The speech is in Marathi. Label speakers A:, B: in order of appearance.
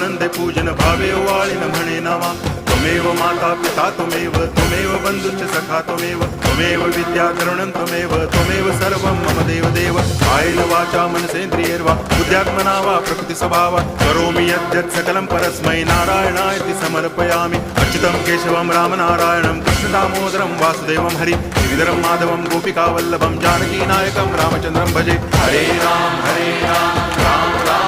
A: आनंदे पूजन भावे वाळिन म्हणे नामा त्वमेव माता पिता त्वमेव बंधुश्च सखा त्वमेव विद्या तरुणं त्वमेव सर्वं मम देव कायेन वाचा मनसेन्द्रियैर्वा बुद्ध्यात्मना वा प्रकृति स्वभावात् करोमि यद्यत् सकलं परस्मै नारायणायति समर्पयामि अच्युतं केशवं रामनारायणं कृष्णदामोदरं वासुदेवं हरि गिरिधरं माधवं गोपिकावल्लभं जानकीनायकं रामचन्द्रं भजे हरे राम राम राम